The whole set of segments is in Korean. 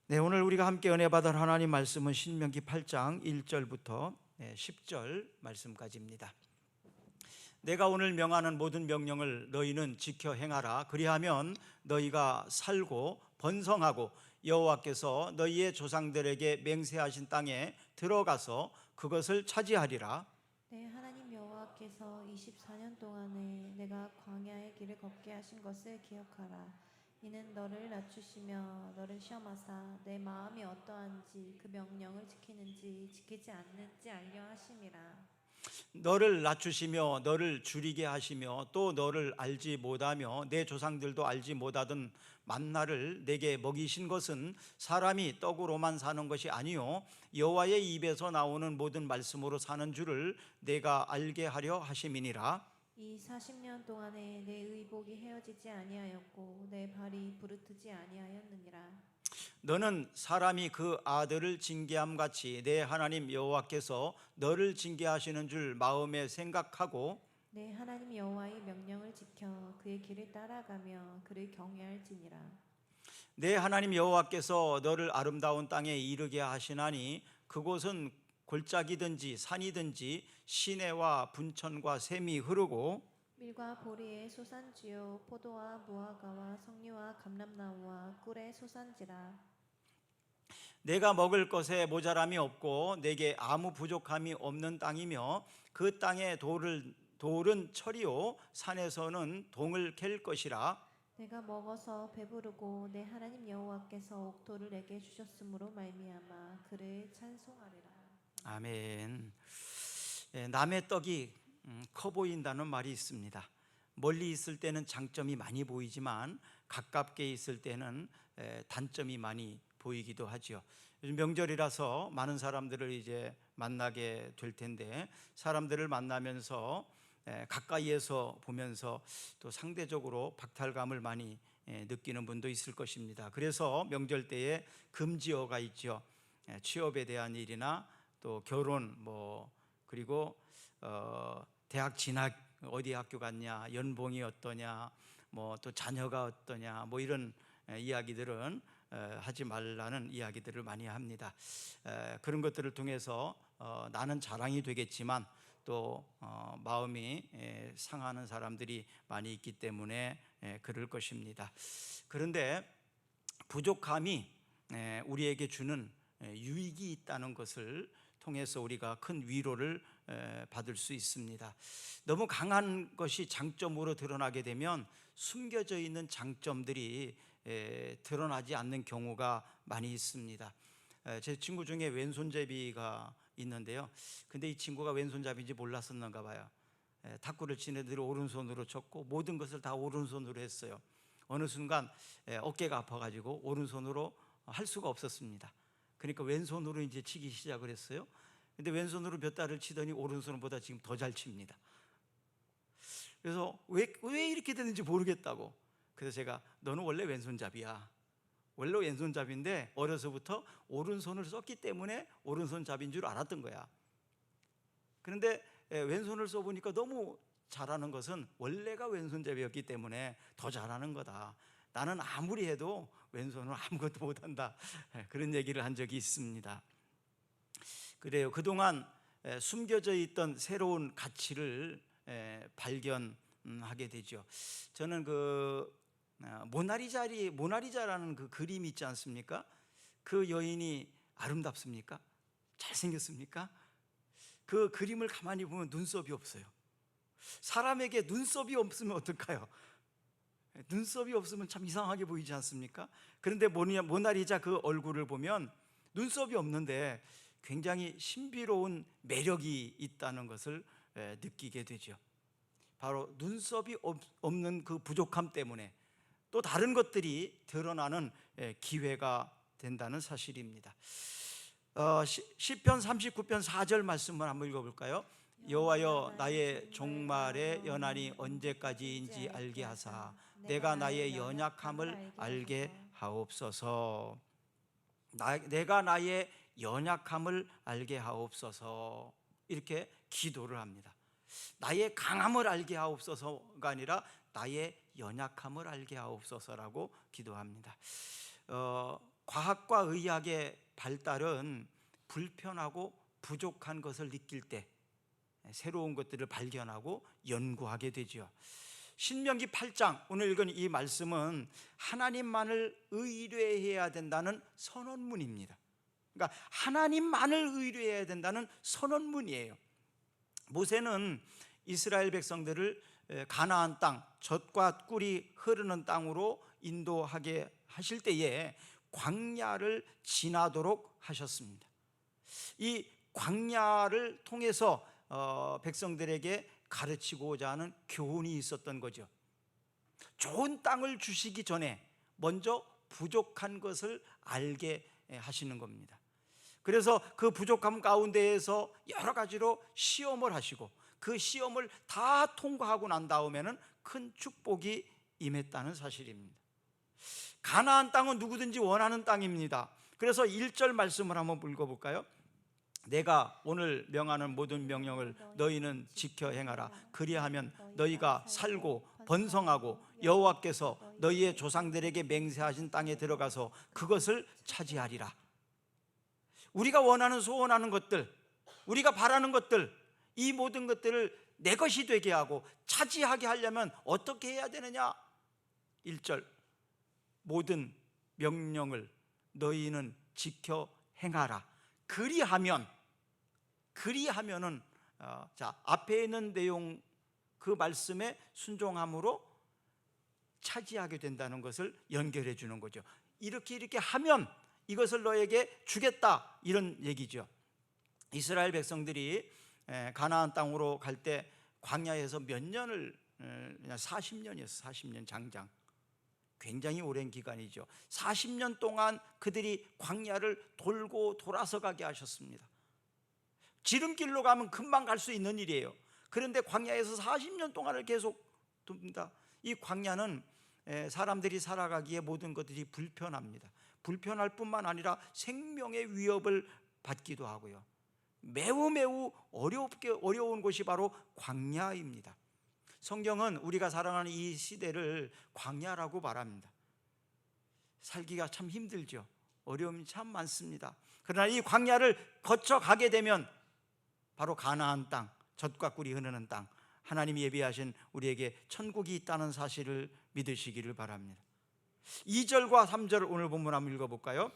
네, 오늘 우리가 함께 은혜 받을 하나님 말씀은 신명기 8장 1절부터 10절 말씀까지입니다. 내가 오늘 명하는 모든 명령을 너희는 지켜 행하라. 그리하면 너희가 살고 번성하고 여호와께서 너희의 조상들에게 맹세하신 땅에 들어가서 그것을 차지하리라. 네, 하나님 여호와께서 24년 동안에 내가 광야의 길을 걷게 하신 것을 기억하라. 이는 너를 낮추시며 너를 시험하사 내 마음이 어떠한지 그 명령을 지키는지 지키지 않는지 알려 하심이라. 너를 낮추시며 너를 줄이게 하시며 또 너를 알지 못하며 내 조상들도 알지 못하던 만나를 내게 먹이신 것은 사람이 떡으로만 사는 것이 아니요 여호와의 입에서 나오는 모든 말씀으로 사는 줄을 내가 알게 하려 하심이니라. 이 40년 동안에 내 의복이 헤어지지 아니하였고 내 발이 부르트지 아니하였느니라. 너는 사람이 그 아들을 징계함 같이 내 하나님 여호와께서 너를 징계하시는 줄 마음에 생각하고 내 하나님 여호와의 명령을 지켜 그의 길을 따라가며 그를 경외할지니라. 내 하나님 여호와께서 너를 아름다운 땅에 이르게 하시나니 그곳은 골짜기든지 산이든지 시내와 분천과 샘이 흐르고 밀과 보리의 소산지요 포도와 무화과와 석류와 감람나무와 꿀의 소산지라. 내가 먹을 것에 모자람이 없고 내게 아무 부족함이 없는 땅이며 그 땅의 돌은 철이요 산에서는 동을 캘 것이라. 내가 먹어서 배부르고 내 하나님 여호와께서 옥토를 내게 주셨으므로 말미암아 그를 찬송하리라. 아멘. 남의 떡이 커 보인다는 말이 있습니다. 멀리 있을 때는 장점이 많이 보이지만 가깝게 있을 때는 단점이 많이 보이기도 하죠. 요즘 명절이라서 많은 사람들을 이제 만나게 될 텐데 사람들을 만나면서 가까이에서 보면서 또 상대적으로 박탈감을 많이 느끼는 분도 있을 것입니다. 그래서 명절 때에 금지어가 있죠. 취업에 대한 일이나 또 결혼 그리고 대학 진학 어디 학교 갔냐, 연봉이 어떠냐, 또 자녀가 어떠냐, 이런 이야기들은 하지 말라는 이야기들을 많이 합니다. 그런 것들을 통해서 나는 자랑이 되겠지만 또 마음이 상하는 사람들이 많이 있기 때문에 그럴 것입니다. 그런데 부족함이 우리에게 주는 유익이 있다는 것을 통해서 우리가 큰 위로를 받을 수 있습니다. 너무 강한 것이 장점으로 드러나게 되면 숨겨져 있는 장점들이 드러나지 않는 경우가 많이 있습니다. 제 친구 중에 왼손잡이가 있는데요. 근데 이 친구가 왼손잡이인지 몰랐었는가 봐요. 탁구를 치는 애들이 오른손으로 쳤고 모든 것을 다 오른손으로 했어요. 어느 순간 어깨가 아파가지고 오른손으로 할 수가 없었습니다. 그러니까 왼손으로 이제 치기 시작을 했어요. 근데 왼손으로 몇 달을 치더니 오른손보다 지금 더 잘 칩니다. 그래서 왜 이렇게 되는지 모르겠다고. 그래서 제가 너는 원래 왼손잡이야. 원래 왼손잡이인데 어려서부터 오른손을 썼기 때문에 오른손잡이인 줄 알았던 거야. 그런데 왼손을 써보니까 너무 잘하는 것은 원래가 왼손잡이였기 때문에 더 잘하는 거다. 나는 아무리 해도 왼손으로 아무것도 못한다. 그런 얘기를 한 적이 있습니다. 그래요. 그동안 숨겨져 있던 새로운 가치를 발견하게 되죠. 저는 모나리자라는 그 그림이 있지 않습니까? 그 여인이 아름답습니까? 잘생겼습니까? 그 그림을 가만히 보면 눈썹이 없어요. 사람에게 눈썹이 없으면 어떨까요? 눈썹이 없으면 참 이상하게 보이지 않습니까? 그런데 모나리자 그 얼굴을 보면 눈썹이 없는데 굉장히 신비로운 매력이 있다는 것을 느끼게 되죠. 바로 눈썹이 없는 그 부족함 때문에 또 다른 것들이 드러나는 기회가 된다는 사실입니다. 시편 39편 4절 말씀을 한번 읽어볼까요? 여호와여 나의 종말의 연한이 언제까지인지 알게 하사 내가 나의 연약함을 알게 하옵소서. 내가 나의 연약함을 알게 하옵소서. 이렇게 기도를 합니다. 나의 강함을 알게 하옵소서가 아니라 나의 연약함을 알게 하옵소서라고 기도합니다. 과학과 의학의 발달은 불편하고 부족한 것을 느낄 때 새로운 것들을 발견하고 연구하게 되죠. 신명기 8장 오늘 읽은 이 말씀은 하나님만을 의뢰해야 된다는 선언문입니다. 그러니까 하나님만을 의뢰해야 된다는 선언문이에요. 모세는 이스라엘 백성들을 가나안 땅, 젖과 꿀이 흐르는 땅으로 인도하게 하실 때에 광야를 지나도록 하셨습니다. 이 광야를 통해서 백성들에게 가르치고자 하는 교훈이 있었던 거죠. 좋은 땅을 주시기 전에 먼저 부족한 것을 알게 하시는 겁니다. 그래서 그 부족함 가운데에서 여러 가지로 시험을 하시고 그 시험을 다 통과하고 난 다음에는 큰 축복이 임했다는 사실입니다. 가나안 땅은 누구든지 원하는 땅입니다. 그래서 1절 말씀을 한번 읽어볼까요? 내가 오늘 명하는 모든 명령을 너희는 지켜 행하라. 그리하면 너희가 살고 번성하고 여호와께서 너희의 조상들에게 맹세하신 땅에 들어가서 그것을 차지하리라. 우리가 원하는 소원하는 것들, 우리가 바라는 것들, 이 모든 것들을 내 것이 되게 하고 차지하게 하려면 어떻게 해야 되느냐? 1절 모든 명령을 너희는 지켜 행하라. 그리하면은 자, 앞에 있는 내용 그 말씀에 순종함으로 차지하게 된다는 것을 연결해 주는 거죠. 이렇게 하면 이것을 너에게 주겠다, 이런 얘기죠. 이스라엘 백성들이 가나안 땅으로 갈 때 광야에서 몇 년을, 40년이었어요. 40년 장장. 굉장히 오랜 기간이죠. 40년 동안 그들이 광야를 돌고 돌아서 가게 하셨습니다. 지름길로 가면 금방 갈 수 있는 일이에요. 그런데 광야에서 40년 동안을 계속 돕니다. 이 광야는 사람들이 살아가기에 모든 것들이 불편합니다. 불편할 뿐만 아니라 생명의 위협을 받기도 하고요. 매우 어려운 곳이 바로 광야입니다. 성경은 우리가 살아가는 이 시대를 광야라고 말합니다. 살기가 참 힘들죠. 어려움이 참 많습니다. 그러나 이 광야를 거쳐가게 되면 바로 가나안 땅, 젖과 꿀이 흐르는 땅, 하나님이 예비하신 우리에게 천국이 있다는 사실을 믿으시기를 바랍니다. 2절과 3절 오늘 본문 한번 읽어볼까요?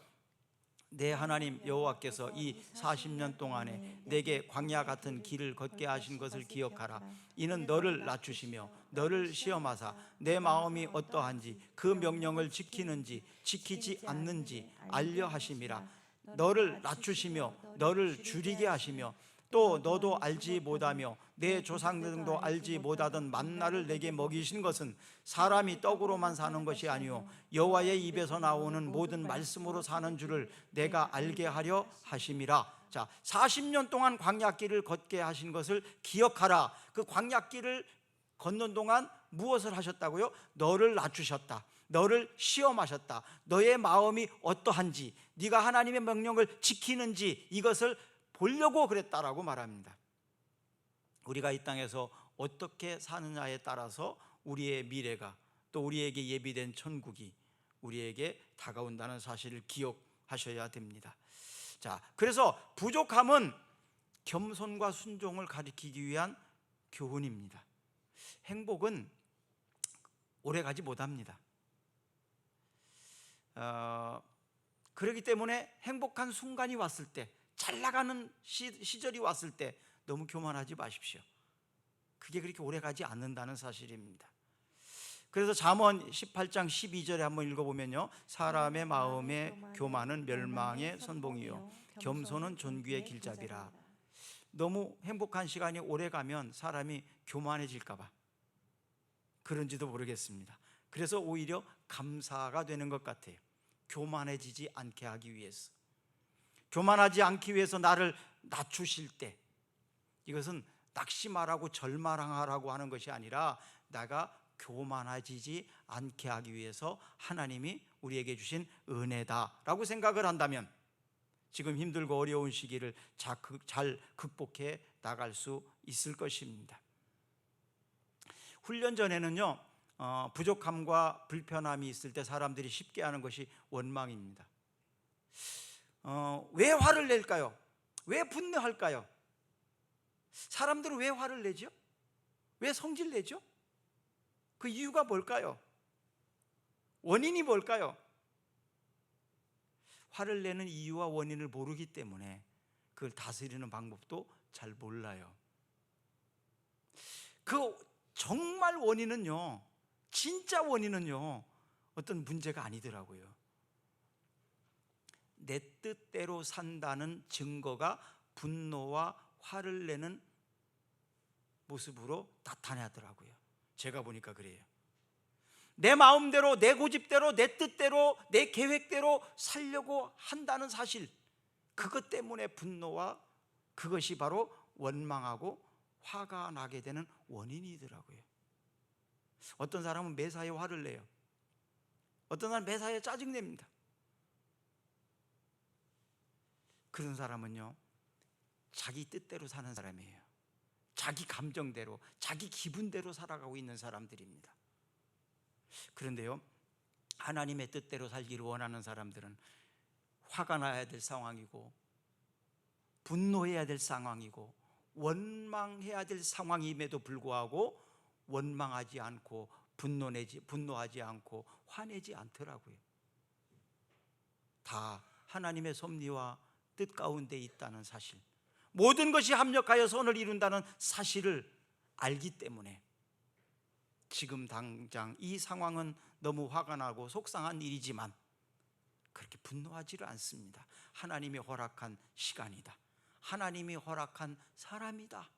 내 하나님 여호와께서 이 40년 동안에 내게 광야 같은 길을 걷게 하신 것을 기억하라. 이는 너를 낮추시며 너를 시험하사 내 마음이 어떠한지 그 명령을 지키는지 지키지 않는지 알려 하심이라. 너를 낮추시며 너를 줄이게 하시며 또 너도 알지 못하며 내 조상들도 알지 못하던 만나를 내게 먹이신 것은 사람이 떡으로만 사는 것이 아니요 여호와의 입에서 나오는 모든 말씀으로 사는 줄을 내가 알게 하려 하심이라. 자, 40년 동안 광야길을 걷게 하신 것을 기억하라. 그 광야길을 걷는 동안 무엇을 하셨다고요? 너를 낮추셨다. 너를 시험하셨다. 너의 마음이 어떠한지, 네가 하나님의 명령을 지키는지 이것을 보려고 그랬다라고 말합니다. 우리가 이 땅에서 어떻게 사느냐에 따라서 우리의 미래가, 또 우리에게 예비된 천국이 우리에게 다가온다는 사실을 기억하셔야 됩니다. 자, 그래서 부족함은 겸손과 순종을 가리키기 위한 교훈입니다. 행복은 오래가지 못합니다. 그렇기 때문에 행복한 순간이 왔을 때, 잘 나가는 시절이 왔을 때 너무 교만하지 마십시오. 그게 그렇게 오래가지 않는다는 사실입니다. 그래서 잠언 18장 12절에 한번 읽어보면요, 사람의 마음의 교만은 멸망의 선봉이요 겸손은 존귀의 길잡이라. 너무 행복한 시간이 오래가면 사람이 교만해질까 봐 그런지도 모르겠습니다. 그래서 오히려 감사가 되는 것 같아요. 교만해지지 않게 하기 위해서, 교만하지 않기 위해서 나를 낮추실 때, 이것은 낙심하라고 절망하라고 하는 것이 아니라 내가 교만해지지 않게 하기 위해서 하나님이 우리에게 주신 은혜다라고 생각을 한다면 지금 힘들고 어려운 시기를 잘 극복해 나갈 수 있을 것입니다. 훈련 전에는요, 부족함과 불편함이 있을 때 사람들이 쉽게 하는 것이 원망입니다. 왜 화를 낼까요? 왜 분노할까요? 사람들은 왜 화를 내죠? 왜 성질 내죠? 그 이유가 뭘까요? 원인이 뭘까요? 화를 내는 이유와 원인을 모르기 때문에 그걸 다스리는 방법도 잘 몰라요. 그 정말 원인은요, 진짜 원인은요, 어떤 문제가 아니더라고요. 내 뜻대로 산다는 증거가 분노와 화를 내는 모습으로 나타나더라고요. 제가 보니까 그래요. 내 마음대로, 내 고집대로, 내 뜻대로, 내 계획대로 살려고 한다는 사실, 그것 때문에 분노와 그것이 바로 원망하고 화가 나게 되는 원인이더라고요. 어떤 사람은 매사에 화를 내요. 어떤 사람은 매사에 짜증냅니다. 그런 사람은요, 자기 뜻대로 사는 사람이에요. 자기 감정대로, 자기 기분대로 살아가고 있는 사람들입니다. 그런데요, 하나님의 뜻대로 살기를 원하는 사람들은 화가 나야 될 상황이고, 분노해야 될 상황이고, 원망해야 될 상황임에도 불구하고 원망하지 않고 분노하지 않고 화내지 않더라고요. 다 하나님의 섭리와 뜻 가운데 있다는 사실, 모든 것이 합력하여 선을 이룬다는 사실을 알기 때문에 지금 당장 이 상황은 너무 화가 나고 속상한 일이지만 그렇게 분노하지를 않습니다. 하나님이 허락한 시간이다. 하나님이 허락한 사람이다.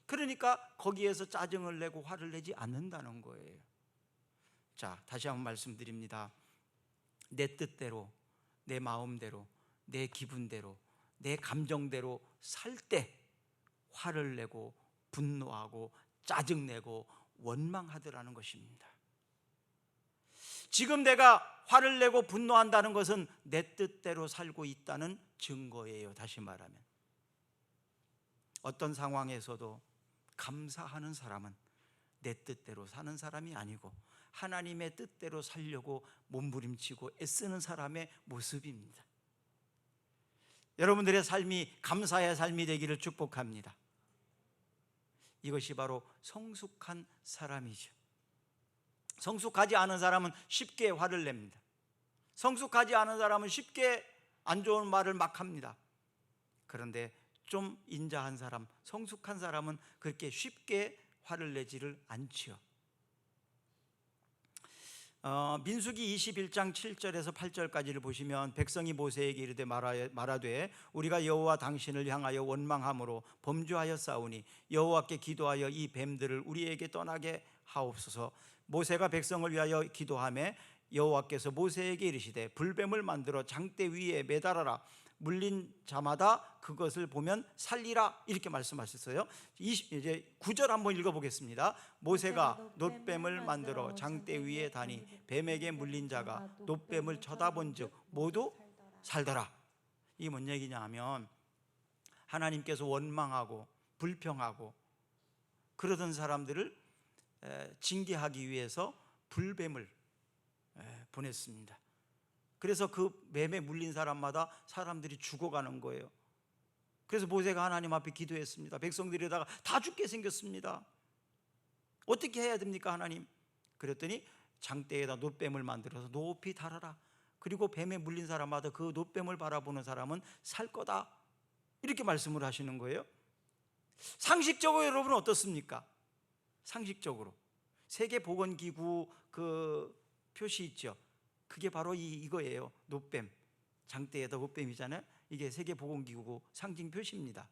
그러니까 거기에서 짜증을 내고 화를 내지 않는다는 거예요. 자, 다시 한번 말씀드립니다. 내 뜻대로, 내 마음대로, 내 기분대로, 내 감정대로 살 때 화를 내고 분노하고 짜증내고 원망하더라는 것입니다. 지금 내가 화를 내고 분노한다는 것은 내 뜻대로 살고 있다는 증거예요. 다시 말하면 어떤 상황에서도 감사하는 사람은 내 뜻대로 사는 사람이 아니고 하나님의 뜻대로 살려고 몸부림치고 애쓰는 사람의 모습입니다. 여러분들의 삶이 감사의 삶이 되기를 축복합니다. 이것이 바로 성숙한 사람이죠. 성숙하지 않은 사람은 쉽게 화를 냅니다. 성숙하지 않은 사람은 쉽게 안 좋은 말을 막 합니다. 그런데 좀 인자한 사람, 성숙한 사람은 그렇게 쉽게 화를 내지를 않지요. 민수기 21장 7절에서 8절까지를 보시면 백성이 모세에게 이르되 말하되 우리가 여호와 당신을 향하여 원망함으로 범죄하였사오니 여호와께 기도하여 이 뱀들을 우리에게 떠나게 하옵소서. 모세가 백성을 위하여 기도하매 여호와께서 모세에게 이르시되 불뱀을 만들어 장대 위에 매달아라. 물린 자마다 그것을 보면 살리라. 이렇게 말씀하셨어요. 이제 9절 한번 읽어보겠습니다. 모세가 놋뱀을 만들어 장대 위에 다니 뱀에게 물린 자가 놋뱀을 쳐다본 즉 모두 살더라. 이게 뭔 얘기냐 하면 하나님께서 원망하고 불평하고 그러던 사람들을 징계하기 위해서 불뱀을 보냈습니다. 그래서 그 뱀에 물린 사람마다 사람들이 죽어가는 거예요. 그래서 모세가 하나님 앞에 기도했습니다. 백성들에다가 다 죽게 생겼습니다. 어떻게 해야 됩니까 하나님? 그랬더니 장대에다 놋뱀을 만들어서 높이 달아라. 그리고 뱀에 물린 사람마다 그 놋뱀을 바라보는 사람은 살 거다. 이렇게 말씀을 하시는 거예요. 상식적으로 여러분은 어떻습니까? 상식적으로 세계보건기구 그 표시 있죠. 그게 바로 이거예요. 놋뱀, 장대에다 놋뱀이잖아요. 이게 세계보건기구 상징 표시입니다.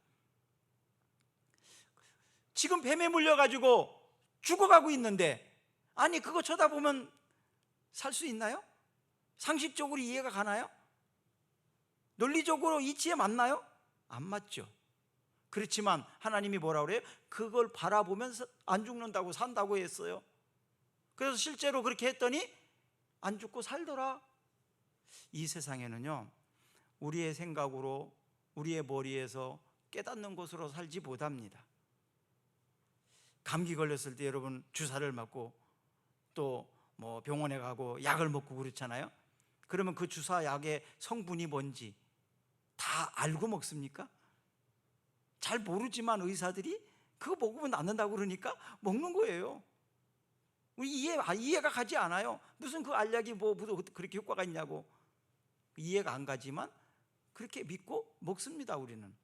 지금 뱀에 물려가지고 죽어가고 있는데 아니 그거 쳐다보면 살 수 있나요? 상식적으로 이해가 가나요? 논리적으로 이치에 맞나요? 안 맞죠. 그렇지만 하나님이 뭐라 그래요? 그걸 바라보면서 안 죽는다고 산다고 했어요. 그래서 실제로 그렇게 했더니 안 죽고 살더라. 이 세상에는요, 우리의 생각으로 우리의 머리에서 깨닫는 것으로 살지 못합니다. 감기 걸렸을 때 여러분 주사를 맞고 또 뭐 병원에 가고 약을 먹고 그렇잖아요. 그러면 그 주사 약의 성분이 뭔지 다 알고 먹습니까? 잘 모르지만 의사들이 그거 먹으면 낫는다고 그러니까 먹는 거예요. 우리 이해가 가지 않아요. 무슨 그 알약이 그렇게 효과가 있냐고 이해가 안 가지만 그렇게 믿고 먹습니다. 우리는.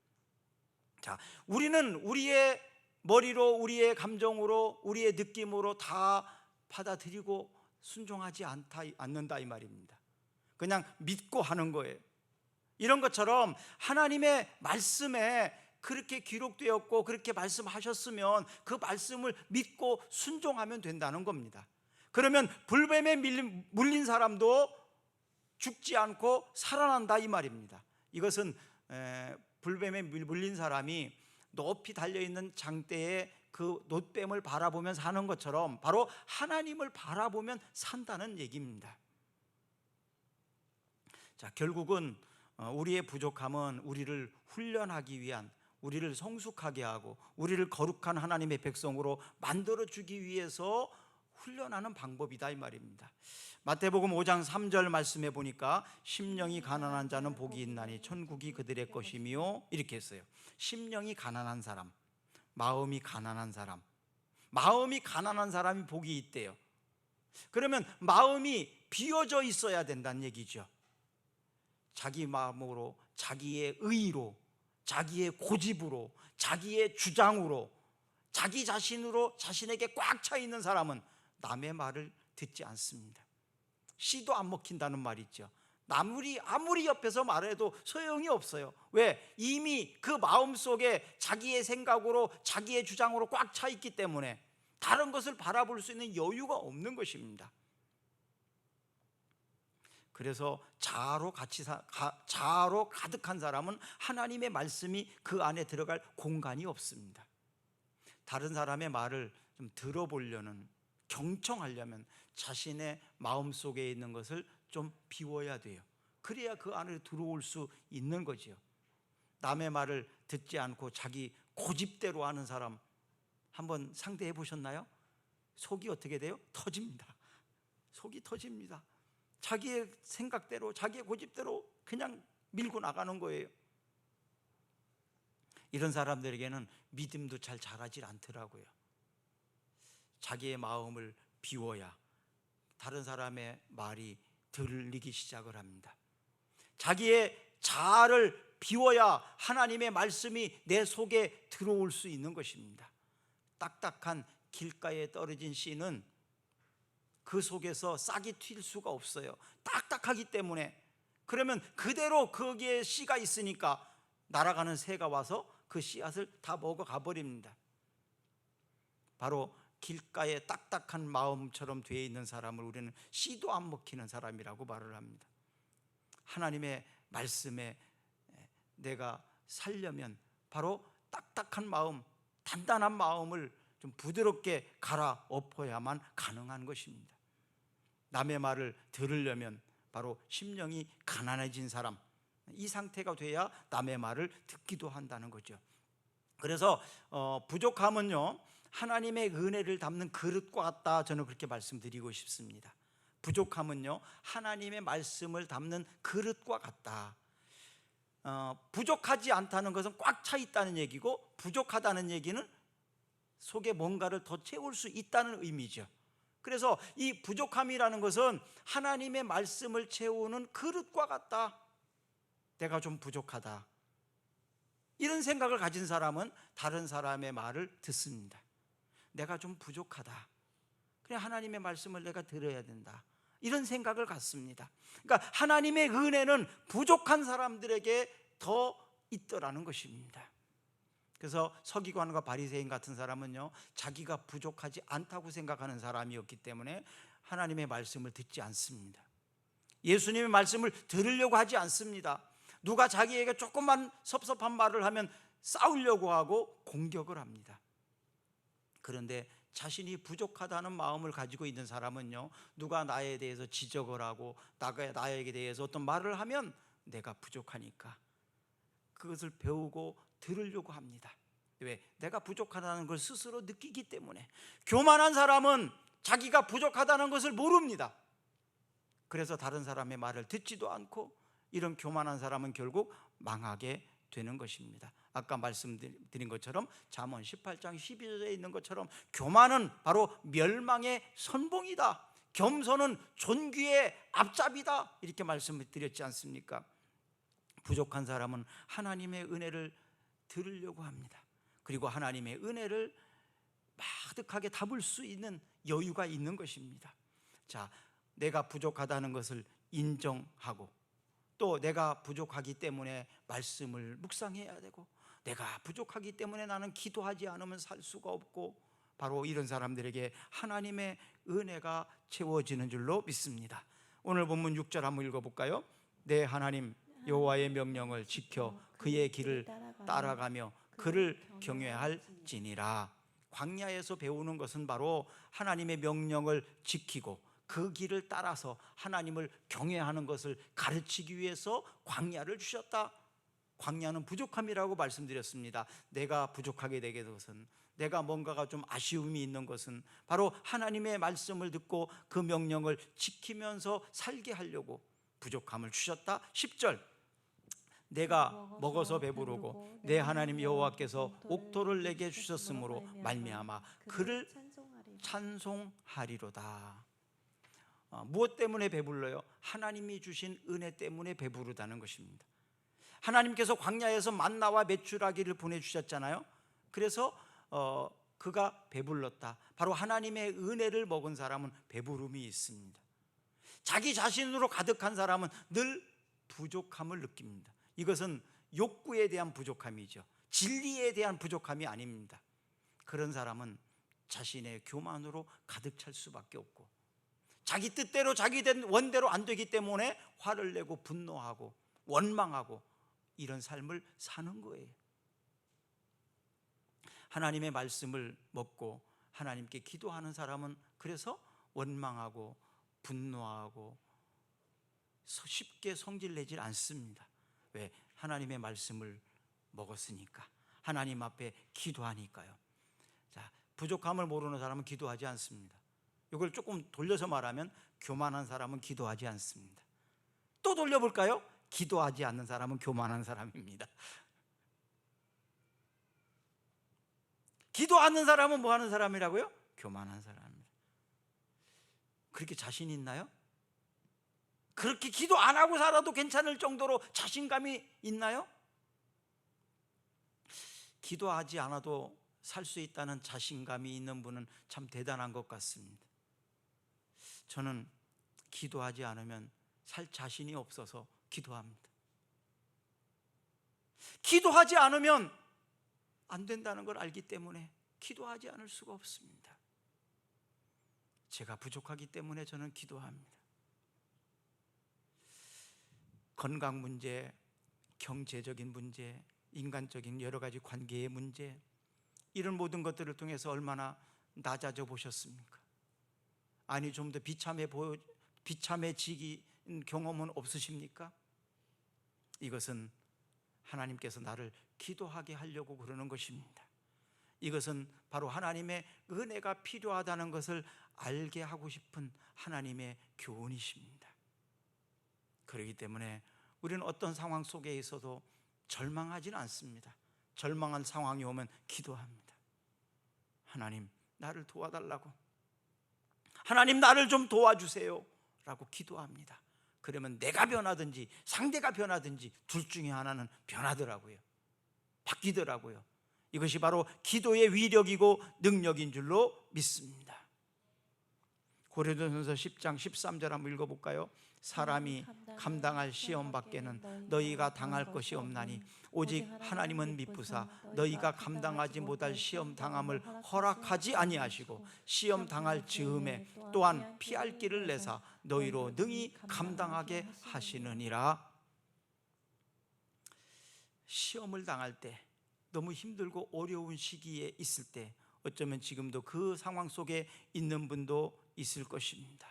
자, 우리는 우리의 머리로, 우리의 감정으로, 우리의 느낌으로 다 받아들이고 순종하지 않는다 이 말입니다. 그냥 믿고 하는 거예요. 이런 것처럼 하나님의 말씀에 그렇게 기록되었고 그렇게 말씀하셨으면 그 말씀을 믿고 순종하면 된다는 겁니다. 그러면 불뱀에 물린 사람도 죽지 않고 살아난다 이 말입니다. 이것은 불뱀에 물린 사람이 높이 달려있는 장대에 그 놋뱀을 바라보면 사는 것처럼 바로 하나님을 바라보면 산다는 얘기입니다. 자, 결국은 우리의 부족함은 우리를 훈련하기 위한, 우리를 성숙하게 하고 우리를 거룩한 하나님의 백성으로 만들어주기 위해서 훈련하는 방법이다 이 말입니다. 마태복음 5장 3절 말씀해 보니까 심령이 가난한 자는 복이 있나니 천국이 그들의 것이며 이렇게 했어요. 심령이 가난한 사람, 마음이 가난한 사람, 마음이 가난한 사람이 복이 있대요. 그러면 마음이 비워져 있어야 된다는 얘기죠. 자기 마음으로, 자기의 의로, 자기의 고집으로, 자기의 주장으로, 자기 자신으로 자신에게 꽉 차 있는 사람은 남의 말을 듣지 않습니다. 씨도 안 먹힌다는 말이 있죠. 아무리 옆에서 말해도 소용이 없어요. 왜? 이미 그 마음속에 자기의 생각으로, 자기의 주장으로 꽉 차 있기 때문에 다른 것을 바라볼 수 있는 여유가 없는 것입니다. 그래서 자아로 가득한 사람은 하나님의 말씀이 그 안에 들어갈 공간이 없습니다. 다른 사람의 말을 좀 들어보려는, 경청하려면 자신의 마음속에 있는 것을 좀 비워야 돼요. 그래야 그 안에 들어올 수 있는 거지요. 남의 말을 듣지 않고 자기 고집대로 하는 사람 한번 상대해 보셨나요? 속이 어떻게 돼요? 터집니다. 속이 터집니다. 자기의 생각대로, 자기의 고집대로 그냥 밀고 나가는 거예요. 이런 사람들에게는 믿음도 잘 자라질 않더라고요. 자기의 마음을 비워야 다른 사람의 말이 들리기 시작을 합니다. 자기의 자아를 비워야 하나님의 말씀이 내 속에 들어올 수 있는 것입니다. 딱딱한 길가에 떨어진 씨는 그 속에서 싹이 튈 수가 없어요. 딱딱하기 때문에. 그러면 그대로 거기에 씨가 있으니까 날아가는 새가 와서 그 씨앗을 다 먹어가 버립니다. 바로 길가에 딱딱한 마음처럼 되어 있는 사람을 우리는 씨도 안 먹히는 사람이라고 말을 합니다. 하나님의 말씀에 내가 살려면 바로 딱딱한 마음, 단단한 마음을 좀 부드럽게 갈아엎어야만 가능한 것입니다. 남의 말을 들으려면 바로 심령이 가난해진 사람, 이 상태가 돼야 남의 말을 듣기도 한다는 거죠. 그래서 부족함은요, 하나님의 은혜를 담는 그릇과 같다, 저는 그렇게 말씀드리고 싶습니다. 부족함은요, 하나님의 말씀을 담는 그릇과 같다. 부족하지 않다는 것은 꽉 차 있다는 얘기고, 부족하다는 얘기는 속에 뭔가를 더 채울 수 있다는 의미죠. 그래서 이 부족함이라는 것은 하나님의 말씀을 채우는 그릇과 같다. 내가 좀 부족하다, 이런 생각을 가진 사람은 다른 사람의 말을 듣습니다. 내가 좀 부족하다, 그래 하나님의 말씀을 내가 들어야 된다, 이런 생각을 갖습니다. 그러니까 하나님의 은혜는 부족한 사람들에게 더 있더라는 것입니다. 그래서 서기관과 바리새인 같은 사람은요, 자기가 부족하지 않다고 생각하는 사람이었기 때문에 하나님의 말씀을 듣지 않습니다. 예수님의 말씀을 들으려고 하지 않습니다. 누가 자기에게 조금만 섭섭한 말을 하면 싸우려고 하고 공격을 합니다. 그런데 자신이 부족하다는 마음을 가지고 있는 사람은요, 누가 나에 대해서 지적을 하고 나에게 대해서 어떤 말을 하면 내가 부족하니까 그것을 배우고 들으려고 합니다. 왜? 내가 부족하다는 걸 스스로 느끼기 때문에. 교만한 사람은 자기가 부족하다는 것을 모릅니다. 그래서 다른 사람의 말을 듣지도 않고 이런 교만한 사람은 결국 망하게 되는 것입니다. 아까 말씀드린 것처럼 잠언 18장 12절에 있는 것처럼 교만은 바로 멸망의 선봉이다. 겸손은 존귀의 앞잡이다. 이렇게 말씀을 드렸지 않습니까? 부족한 사람은 하나님의 은혜를 들으려고 합니다. 그리고 하나님의 은혜를 마득하게 담을 수 있는 여유가 있는 것입니다. 자, 내가 부족하다는 것을 인정하고 또 내가 부족하기 때문에 말씀을 묵상해야 되고 내가 부족하기 때문에 나는 기도하지 않으면 살 수가 없고 바로 이런 사람들에게 하나님의 은혜가 채워지는 줄로 믿습니다. 오늘 본문 6절 한번 읽어볼까요? 내 하나님 여호와의 명령을 지켜 그의 길을 따라가며 그를 경외할지니라. 광야에서 배우는 것은 바로 하나님의 명령을 지키고 그 길을 따라서 하나님을 경외하는 것을 가르치기 위해서 광야를 주셨다. 광야는 부족함이라고 말씀드렸습니다. 내가 부족하게 되게 된 것은, 내가 뭔가가 좀 아쉬움이 있는 것은 바로 하나님의 말씀을 듣고 그 명령을 지키면서 살게 하려고 부족함을 주셨다. 10절 내가 먹어서 배부르고 내 하나님 여호와께서 옥토를 내게 주셨으므로 말미암아 그를 찬송하리로다. 무엇 때문에 배불러요? 하나님이 주신 은혜 때문에 배부르다는 것입니다. 하나님께서 광야에서 만나와 메추라기를 보내주셨잖아요. 그래서 그가 배불렀다. 바로 하나님의 은혜를 먹은 사람은 배부름이 있습니다. 자기 자신으로 가득한 사람은 늘 부족함을 느낍니다. 이것은 욕구에 대한 부족함이죠. 진리에 대한 부족함이 아닙니다. 그런 사람은 자신의 교만으로 가득 찰 수밖에 없고 자기 뜻대로 자기 된 원대로 안 되기 때문에 화를 내고 분노하고 원망하고 이런 삶을 사는 거예요. 하나님의 말씀을 먹고 하나님께 기도하는 사람은 그래서 원망하고 분노하고 쉽게 성질내질 않습니다. 왜? 하나님의 말씀을 먹었으니까, 하나님 앞에 기도하니까요. 자, 부족함을 모르는 사람은 기도하지 않습니다. 이걸 조금 돌려서 말하면 교만한 사람은 기도하지 않습니다. 또 돌려볼까요? 기도하지 않는 사람은 교만한 사람입니다. 기도 않는 사람은 뭐 하는 사람이라고요? 교만한 사람입니다. 그렇게 자신 있나요? 그렇게 기도 안 하고 살아도 괜찮을 정도로 자신감이 있나요? 기도하지 않아도 살 수 있다는 자신감이 있는 분은 참 대단한 것 같습니다. 저는 기도하지 않으면 살 자신이 없어서 기도합니다. 기도하지 않으면 안 된다는 걸 알기 때문에 기도하지 않을 수가 없습니다. 제가 부족하기 때문에 저는 기도합니다. 건강 문제, 경제적인 문제, 인간적인 여러 가지 관계의 문제, 이런 모든 것들을 통해서 얼마나 낮아져 보셨습니까? 아니 좀 더 비참해지기 경험은 없으십니까? 이것은 하나님께서 나를 기도하게 하려고 그러는 것입니다. 이것은 바로 하나님의 은혜가 필요하다는 것을 알게 하고 싶은 하나님의 교훈이십니다. 그렇기 때문에 우리는 어떤 상황 속에 있어도 절망하지는 않습니다. 절망한 상황이 오면 기도합니다. 하나님 나를 도와달라고, 하나님 나를 좀 도와주세요 라고 기도합니다. 그러면 내가 변하든지 상대가 변하든지 둘 중에 하나는 변하더라고요. 바뀌더라고요. 이것이 바로 기도의 위력이고 능력인 줄로 믿습니다. 고린도전서 10장 13절 한번 읽어볼까요? 사람이 감당할 시험 밖에는 너희가 당할 것이 없나니 오직 하나님은 미쁘사 너희가 감당하지 못할 시험 당함을 허락하지 아니하시고 시험 당할 즈음에 또한 피할 길을 내사 너희로 능히 감당하게 하시느니라. 시험을 당할 때, 너무 힘들고 어려운 시기에 있을 때, 어쩌면 지금도 그 상황 속에 있는 분도 있을 것입니다.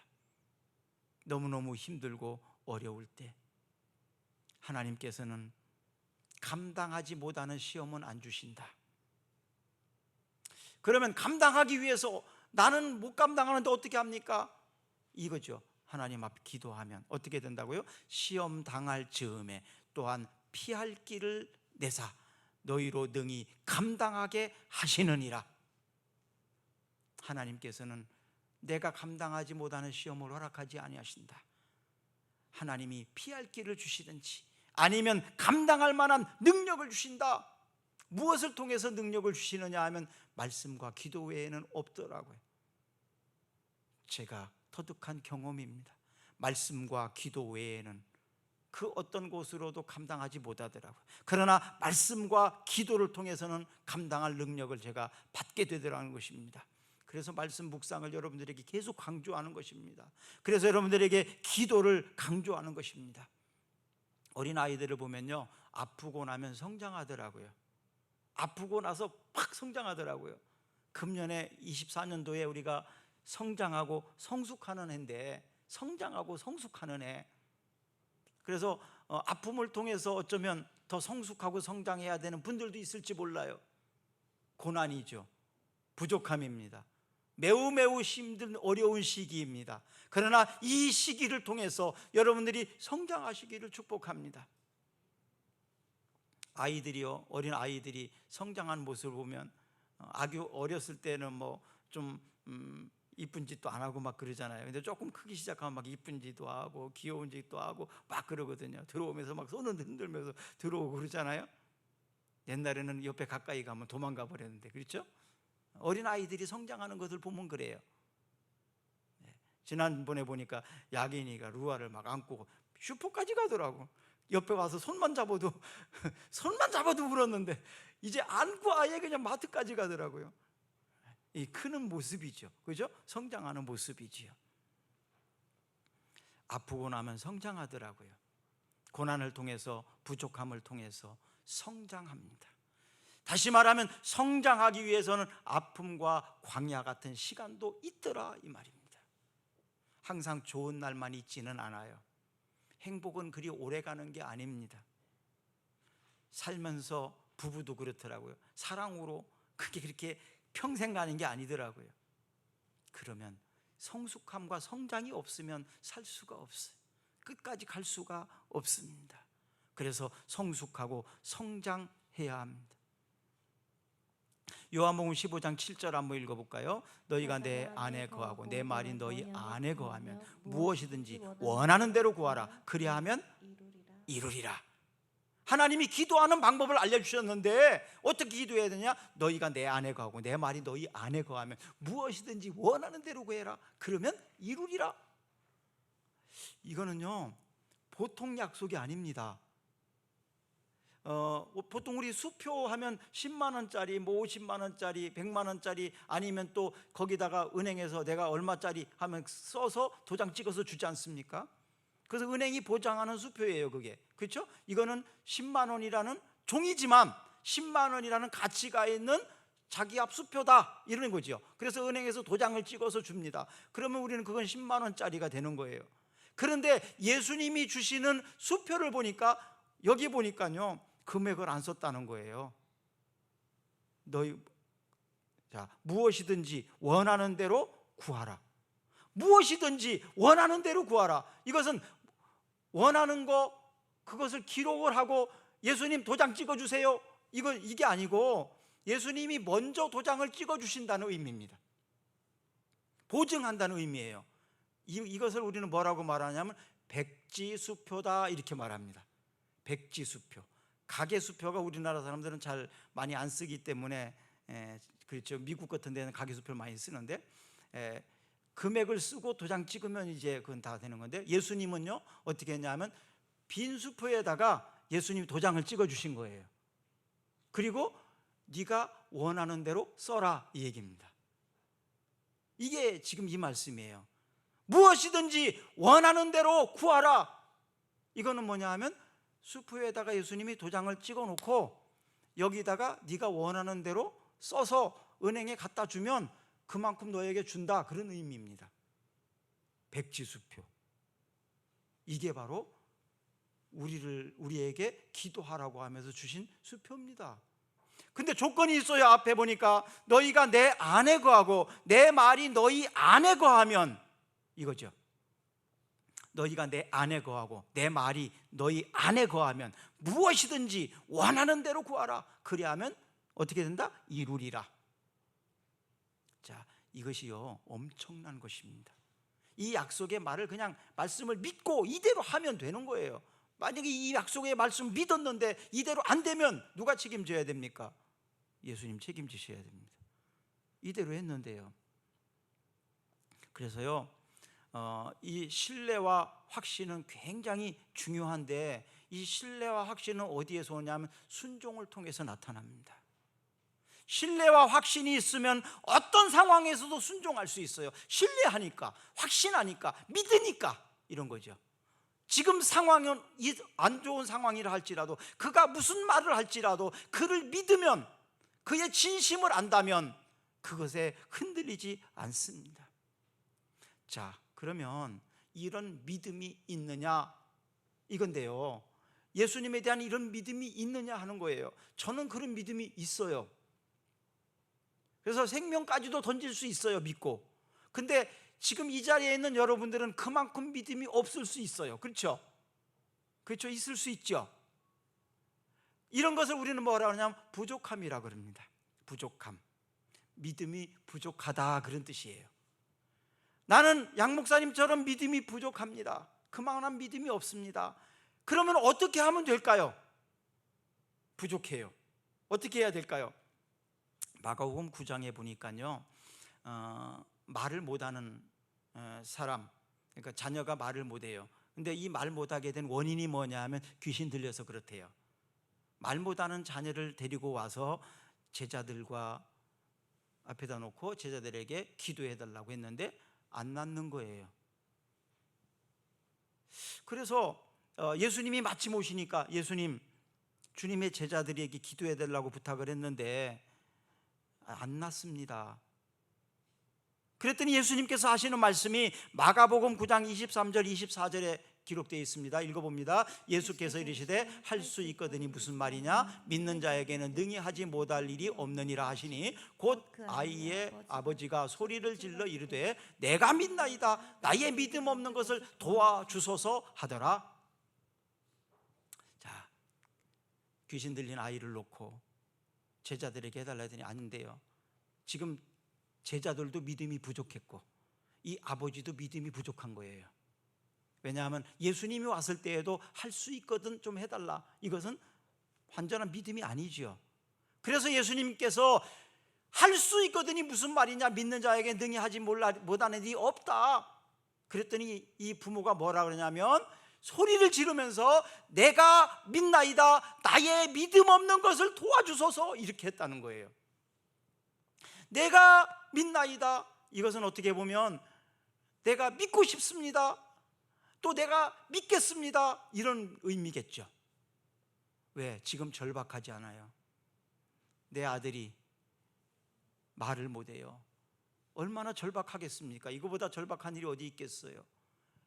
너무너무 힘들고 어려울 때 하나님께서는 감당하지 못하는 시험은 안 주신다. 그러면 감당하기 위해서 나는 못 감당하는데 어떻게 합니까? 이거죠. 하나님 앞에 기도하면 어떻게 된다고요? 시험 당할 즈음에 또한 피할 길을 내사 너희로 능히 감당하게 하시느니라. 하나님께서는 내가 감당하지 못하는 시험을 허락하지 아니하신다. 하나님이 피할 길을 주시든지 아니면 감당할 만한 능력을 주신다. 무엇을 통해서 능력을 주시느냐 하면 말씀과 기도 외에는 없더라고요. 제가 터득한 경험입니다. 말씀과 기도 외에는 그 어떤 곳으로도 감당하지 못하더라고요. 그러나 말씀과 기도를 통해서는 감당할 능력을 제가 받게 되더라는 것입니다. 그래서 말씀 묵상을 여러분들에게 계속 강조하는 것입니다. 그래서 여러분들에게 기도를 강조하는 것입니다. 어린아이들을 보면요, 아프고 나면 성장하더라고요. 아프고 나서 팍 성장하더라고요. 금년에 24년도에 우리가 성장하고 성숙하는 해인데, 성장하고 성숙하는 해. 그래서 아픔을 통해서 어쩌면 더 성숙하고 성장해야 되는 분들도 있을지 몰라요. 고난이죠. 부족함입니다. 매우 힘든 어려운 시기입니다. 그러나 이 시기를 통해서 여러분들이 성장하시기를 축복합니다. 아이들이요, 어린 아이들이 성장한 모습을 보면 아주 어렸을 때는 뭐 좀 이쁜 짓도 안 하고 막 그러잖아요. 근데 조금 크기 시작하면 막 이쁜 짓도 하고 귀여운 짓도 하고 막 그러거든요. 들어오면서 막 손을 흔들면서 들어오고 그러잖아요. 옛날에는 옆에 가까이 가면 도망가 버렸는데, 그렇죠? 어린 아이들이 성장하는 것을 보면 그래요. 지난번에 보니까 야긴이가 루아를 막 안고 슈퍼까지 가더라고. 옆에 와서 손만 잡아도 울었는데 이제 안고 아예 그냥 마트까지 가더라고요. 이 크는 모습이죠, 그죠? 성장하는 모습이지요. 아프고 나면 성장하더라고요. 고난을 통해서, 부족함을 통해서 성장합니다. 다시 말하면 성장하기 위해서는 아픔과 광야 같은 시간도 있더라, 이 말입니다. 항상 좋은 날만 있지는 않아요. 행복은 그리 오래 가는 게 아닙니다. 살면서 부부도 그렇더라고요. 사랑으로 그게 그렇게 평생 가는 게 아니더라고요. 그러면 성숙함과 성장이 없으면 살 수가 없어요. 끝까지 갈 수가 없습니다. 그래서 성숙하고 성장해야 합니다. 요한복음 15장 7절 한번 읽어볼까요? 너희가 내 안에 거하고 내 말이 너희 안에 거하면 무엇이든지 원하는 대로 구하라. 그리야 하면 이루리라. 하나님이 기도하는 방법을 알려주셨는데 어떻게 기도해야 되냐? 너희가 내 안에 거하고 내 말이 너희 안에 거하면 무엇이든지 원하는 대로 구해라. 그러면 이루리라. 이거는요, 보통 약속이 아닙니다. 보통 우리 수표 하면 10만 원짜리, 뭐 50만 원짜리, 100만 원짜리, 아니면 또 거기다가 은행에서 내가 얼마짜리 하면 써서 도장 찍어서 주지 않습니까? 그래서 은행이 보장하는 수표예요, 그게. 그렇죠? 이거는 10만 원이라는 종이지만 10만 원이라는 가치가 있는 자기 앞 수표다, 이러는 거죠. 그래서 은행에서 도장을 찍어서 줍니다. 그러면 우리는 그건 10만 원짜리가 되는 거예요. 그런데 예수님이 주시는 수표를 보니까, 여기 보니까요, 금액을 안 썼다는 거예요. 무엇이든지 원하는 대로 구하라. 무엇이든지 원하는 대로 구하라. 이것은 원하는 거, 그것을 기록을 하고 예수님 도장 찍어주세요, 이게 아니고 예수님이 먼저 도장을 찍어주신다는 의미입니다. 보증한다는 의미예요. 이것을 우리는 뭐라고 말하냐면 백지수표다, 이렇게 말합니다. 백지수표. 가계수표가 우리나라 사람들은 잘 많이 안 쓰기 때문에, 그렇죠, 미국 같은 데는 가계수표를 많이 쓰는데, 금액을 쓰고 도장 찍으면 이제 그건 다 되는 건데, 예수님은요 어떻게 했냐면 빈 수표에다가 예수님이 도장을 찍어 주신 거예요. 그리고 네가 원하는 대로 써라, 이 얘기입니다. 이게 지금 이 말씀이에요. 무엇이든지 원하는 대로 구하라. 이거는 뭐냐 하면 수표에다가 예수님이 도장을 찍어 놓고 여기다가 네가 원하는 대로 써서 은행에 갖다 주면 그만큼 너에게 준다, 그런 의미입니다. 백지수표. 이게 바로 우리에게 기도하라고 하면서 주신 수표입니다. 근데 조건이 있어요. 앞에 보니까 너희가 내 안에 거하고 내 말이 너희 안에 거하면, 이거죠. 너희가 내 안에 거하고 내 말이 너희 안에 거하면 무엇이든지 원하는 대로 구하라. 그리하면 어떻게 된다? 이루리라. 자, 이것이요 엄청난 것입니다. 이 약속의 말을 그냥 말씀을 믿고 이대로 하면 되는 거예요. 만약에 이 약속의 말씀 믿었는데 이대로 안 되면 누가 책임져야 됩니까? 예수님 책임지셔야 됩니다. 이대로 했는데요. 그래서요 이 신뢰와 확신은 굉장히 중요한데, 이 신뢰와 확신은 어디에서 오냐면 순종을 통해서 나타납니다. 신뢰와 확신이 있으면 어떤 상황에서도 순종할 수 있어요. 신뢰하니까, 확신하니까, 믿으니까 이런 거죠. 지금 상황은 안 좋은 상황이라 할지라도, 그가 무슨 말을 할지라도 그를 믿으면, 그의 진심을 안다면 그것에 흔들리지 않습니다. 자, 그러면 이런 믿음이 있느냐 이건데요, 예수님에 대한 이런 믿음이 있느냐 하는 거예요. 저는 그런 믿음이 있어요. 그래서 생명까지도 던질 수 있어요, 믿고. 근데 지금 이 자리에 있는 여러분들은 그만큼 믿음이 없을 수 있어요. 그렇죠? 그렇죠? 있을 수 있죠. 이런 것을 우리는 뭐라 그러냐면 부족함이라 그럽니다. 부족함. 믿음이 부족하다 그런 뜻이에요. 나는 양 목사님처럼 믿음이 부족합니다. 그만한 믿음이 없습니다. 그러면 어떻게 하면 될까요? 부족해요. 어떻게 해야 될까요? 마가복음 9장에 보니까요 말을 못하는 사람, 그러니까 자녀가 말을 못해요. 근데 이 말 못하게 된 원인이 뭐냐 하면 귀신 들려서 그렇대요. 말 못하는 자녀를 데리고 와서 제자들과 앞에다 놓고 제자들에게 기도해 달라고 했는데 안 낫는 거예요. 그래서 예수님이 마침 오시니까 예수님, 주님의 제자들에게 기도해 달라고 부탁을 했는데 안 낫습니다. 그랬더니 예수님께서 하시는 말씀이 마가복음 9장 23절 24절에 기록되어 있습니다. 읽어봅니다. 예수께서 이르시되 할 수 있거든이 무슨 말이냐? 믿는 자에게는 능히 하지 못할 일이 없느니라 하시니 곧 아이의 아버지가 소리를 질러 이르되 내가 믿나이다, 나의 믿음 없는 것을 도와주소서 하더라. 자, 귀신 들린 아이를 놓고 제자들에게 해달라 했더니 아닌데요, 지금 제자들도 믿음이 부족했고 이 아버지도 믿음이 부족한 거예요. 왜냐하면 예수님이 왔을 때에도 할 수 있거든 좀 해달라, 이것은 완전한 믿음이 아니죠. 그래서 예수님께서 할 수 있거든이 무슨 말이냐, 믿는 자에게 능히 하지 못하는 일이 없다. 그랬더니 이 부모가 뭐라 그러냐면 소리를 지르면서 내가 믿나이다, 나의 믿음 없는 것을 도와주소서, 이렇게 했다는 거예요. 내가 믿나이다, 이것은 어떻게 보면 내가 믿고 싶습니다, 또 내가 믿겠습니다, 이런 의미겠죠. 왜? 지금 절박하지 않아요. 내 아들이 말을 못해요. 얼마나 절박하겠습니까? 이거보다 절박한 일이 어디 있겠어요.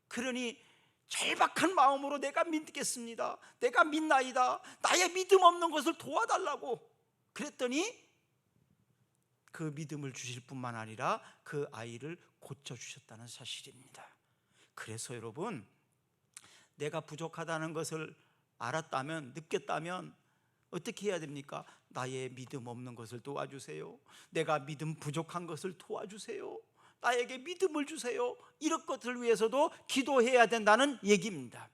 그러니 절박한 마음으로 내가 믿겠습니다, 내가 믿나이다, 나의 믿음 없는 것을 도와달라고 그랬더니 그 믿음을 주실 뿐만 아니라 그 아이를 고쳐주셨다는 사실입니다. 그래서 여러분, 내가 부족하다는 것을 알았다면, 느꼈다면 어떻게 해야 됩니까? 나의 믿음 없는 것을 도와주세요, 내가 믿음 부족한 것을 도와주세요, 나에게 믿음을 주세요, 이런 것을 위해서도 기도해야 된다는 얘기입니다.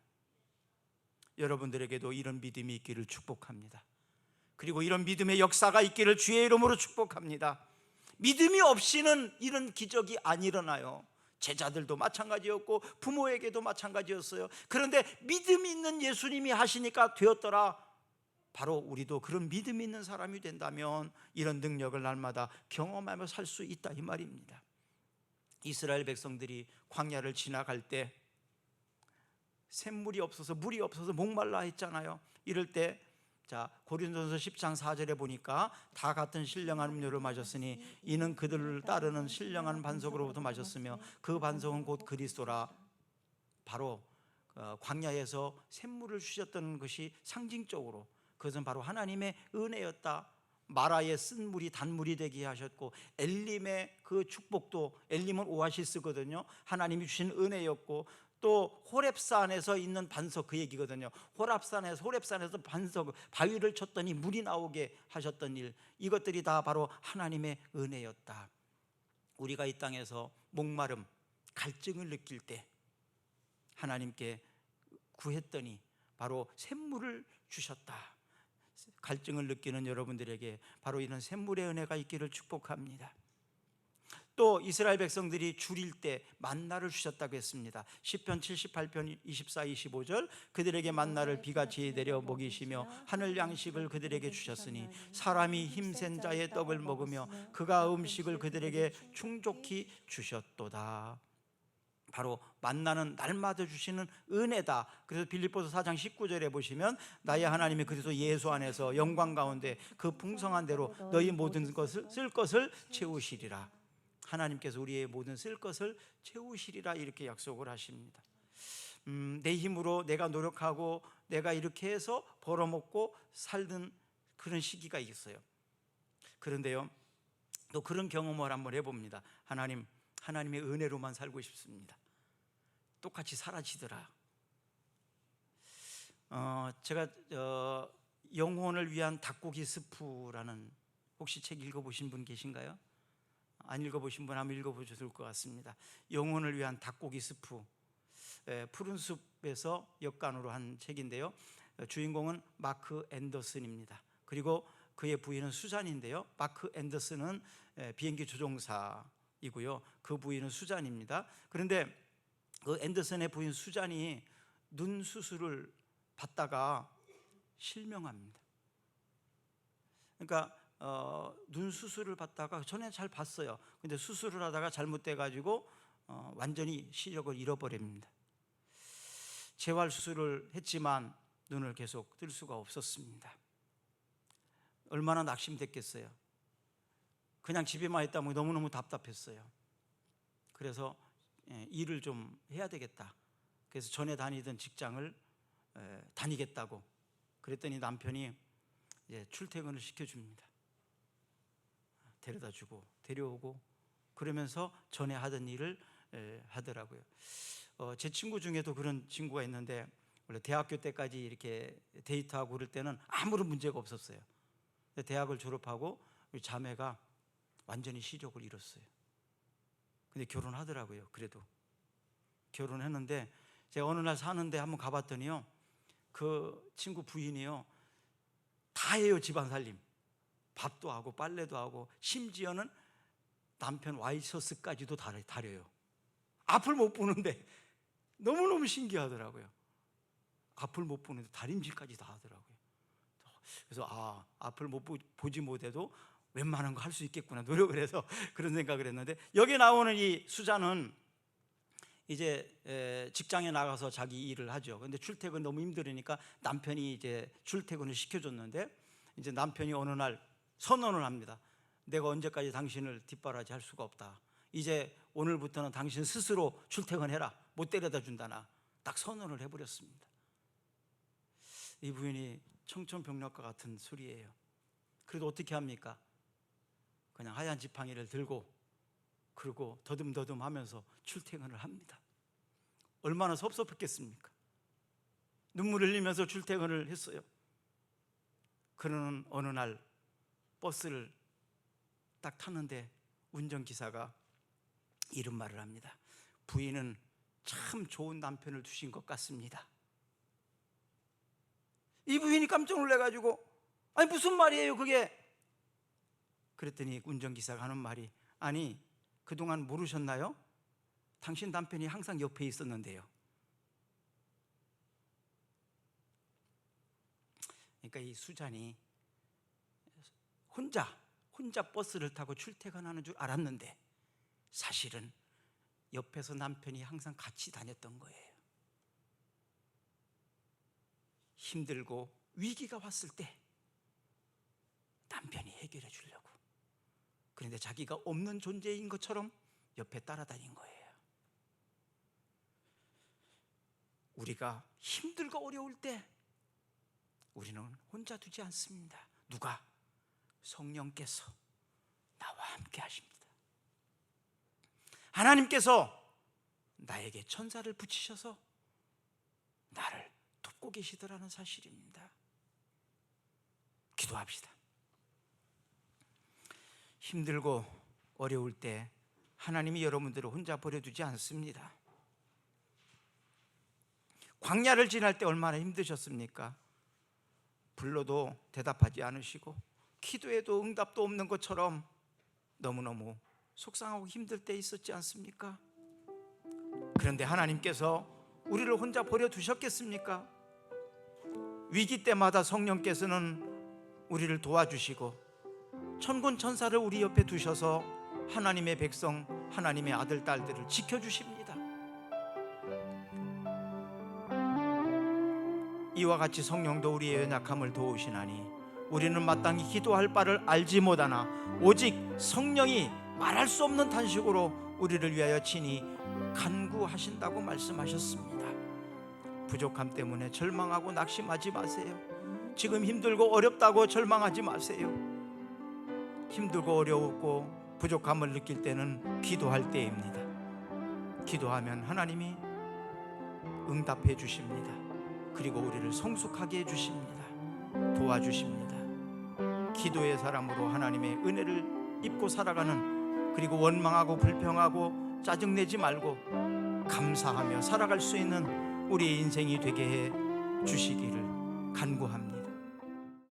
여러분들에게도 이런 믿음이 있기를 축복합니다. 그리고 이런 믿음의 역사가 있기를 주의 이름으로 축복합니다. 믿음이 없이는 이런 기적이 안 일어나요. 제자들도 마찬가지였고 부모에게도 마찬가지였어요. 그런데 믿음 있는 예수님이 하시니까 되었더라. 바로 우리도 그런 믿음 있는 사람이 된다면 이런 능력을 날마다 경험하며 살 수 있다, 이 말입니다. 이스라엘 백성들이 광야를 지나갈 때 샘물이 없어서, 물이 없어서 목말라 했잖아요. 이럴 때 자, 고린도전서 10장 4절에 보니까 다 같은 신령한 음료를 마셨으니 이는 그들을 따르는 신령한 반석으로부터 마셨으며 그 반석은 곧 그리스도라. 바로 광야에서 샘물을 주셨던 것이 상징적으로 그것은 바로 하나님의 은혜였다. 마라의 쓴 물이 단물이 되게 하셨고 엘림의 그 축복도, 엘림은 오아시스거든요, 하나님이 주신 은혜였고, 또 호렙산에서 있는 반석 그 얘기거든요. 호렙산에서 반석 바위를 쳤더니 물이 나오게 하셨던 일, 이것들이 다 바로 하나님의 은혜였다. 우리가 이 땅에서 목마름, 갈증을 느낄 때 하나님께 구했더니 바로 샘물을 주셨다. 갈증을 느끼는 여러분들에게 바로 이런 샘물의 은혜가 있기를 축복합니다. 또 이스라엘 백성들이 줄일 때 만나를 주셨다고 했습니다. 시편 78편 24, 25절 그들에게 만나를 비같이 내려 먹이시며 하늘 양식을 그들에게 주셨으니 사람이 힘센 자의 떡을 먹으며 그가 음식을 그들에게 충족히 주셨도다. 바로 만나는 날마다 주시는 은혜다. 그래서 빌립보서 4장 19절에 보시면 나의 하나님이 그리스도 예수 안에서 영광 가운데 그 풍성한 대로 너희 모든 것을 쓸 것을 채우시리라. 하나님께서 우리의 모든 쓸 것을 채우시리라 이렇게 약속을 하십니다. 내 힘으로 내가 노력하고 내가 이렇게 해서 벌어먹고 살던 그런 시기가 있어요. 그런데요, 또 그런 경험을 한번 해봅니다. 하나님의 은혜로만 살고 싶습니다. 똑같이 사라지더라. 제가 영혼을 위한 닭고기 스프라는, 혹시 책 읽어보신 분 계신가요? 안 읽어보신 분 한번 읽어보셔도 좋을 것 같습니다. 영혼을 위한 닭고기 스프, 푸른 숲에서 역간으로 한 책인데요, 주인공은 마크 앤더슨입니다. 그리고 그의 부인은 수잔인데요, 마크 앤더슨은 비행기 조종사이고요, 그 부인은 수잔입니다. 그런데 그 앤더슨의 부인 수잔이 눈 수술을 받다가 실명합니다. 그러니까 눈 수술을 받다가 전에 잘 봤어요. 근데 수술을 하다가 잘못돼 가지고 완전히 시력을 잃어버립니다. 재활 수술을 했지만 눈을 계속 뜰 수가 없었습니다. 얼마나 낙심됐겠어요. 그냥 집에만 있다면 너무너무 답답했어요. 그래서 일을 좀 해야 되겠다. 그래서 전에 다니던 직장을 다니겠다고 그랬더니 남편이 이제 출퇴근을 시켜줍니다. 데려다주고 데려오고 그러면서 전에 하던 일을 하더라고요. 제 친구 중에도 그런 친구가 있는데, 원래 대학교 때까지 이렇게 데이트하고 그럴 때는 아무런 문제가 없었어요. 근데 대학을 졸업하고 우리 자매가 완전히 시력을 잃었어요. 근데 결혼하더라고요. 그래도 결혼했는데 제가 어느 날 사는데 한번 가봤더니요, 그 친구 부인이요 다 해요. 집안 살림, 밥도 하고 빨래도 하고 심지어는 남편 와이셔츠까지도 다려요. 앞을 못 보는데 너무너무 신기하더라고요. 앞을 못 보는데 다림질까지 다 하더라고요. 그래서 앞을 보지 못해도 웬만한 거 할 수 있겠구나 노력을 해서 그런 생각을 했는데, 여기 나오는 이 수자는 이제 직장에 나가서 자기 일을 하죠. 근데 출퇴근 너무 힘들으니까 남편이 이제 출퇴근을 시켜줬는데, 이제 남편이 어느 날 선언을 합니다. 내가 언제까지 당신을 뒷바라지 할 수가 없다. 이제 오늘부터는 당신 스스로 출퇴근해라. 못 데려다 준다. 나 딱 선언을 해버렸습니다. 이 부인이 청천벽력과 같은 소리예요. 그래도 어떻게 합니까? 그냥 하얀 지팡이를 들고 그리고 더듬더듬 하면서 출퇴근을 합니다. 얼마나 섭섭했겠습니까? 눈물 흘리면서 출퇴근을 했어요. 그러는 어느 날 버스를 딱 탔는데 운전기사가 이런 말을 합니다. 부인은 참 좋은 남편을 두신 것 같습니다. 이 부인이 깜짝 놀라가지고 아니 무슨 말이에요 그게? 그랬더니 운전기사가 하는 말이, 아니 그동안 모르셨나요? 당신 남편이 항상 옆에 있었는데요. 그러니까 이 수잔이 혼자 버스를 타고 출퇴근하는 줄 알았는데 사실은 옆에서 남편이 항상 같이 다녔던 거예요. 힘들고 위기가 왔을 때 남편이 해결해 주려고. 그런데 자기가 없는 존재인 것처럼 옆에 따라다닌 거예요. 우리가 힘들고 어려울 때 우리는 혼자 두지 않습니다. 누가? 성령께서 나와 함께 하십니다. 하나님께서 나에게 천사를 붙이셔서 나를 돕고 계시더라는 사실입니다. 기도합시다. 힘들고 어려울 때 하나님이 여러분들을 혼자 버려두지 않습니다. 광야를 지날 때 얼마나 힘드셨습니까? 불러도 대답하지 않으시고 기도해도 응답도 없는 것처럼 너무너무 속상하고 힘들 때 있었지 않습니까? 그런데 하나님께서 우리를 혼자 버려두셨겠습니까? 위기 때마다 성령께서는 우리를 도와주시고 천군 천사를 우리 옆에 두셔서 하나님의 백성, 하나님의 아들, 딸들을 지켜주십니다. 이와 같이 성령도 우리의 연약함을 도우시나니 우리는 마땅히 기도할 바를 알지 못하나 오직 성령이 말할 수 없는 탄식으로 우리를 위하여 친히 간구하신다고 말씀하셨습니다. 부족함 때문에 절망하고 낙심하지 마세요. 지금 힘들고 어렵다고 절망하지 마세요. 힘들고 어려웠고 부족함을 느낄 때는 기도할 때입니다. 기도하면 하나님이 응답해 주십니다. 그리고 우리를 성숙하게 해 주십니다. 도와주십니다. 기도의 사람으로 하나님의 은혜를 입고 살아가는, 그리고 원망하고 불평하고 짜증내지 말고 감사하며 살아갈 수 있는 우리의 인생이 되게 해 주시기를 간구합니다.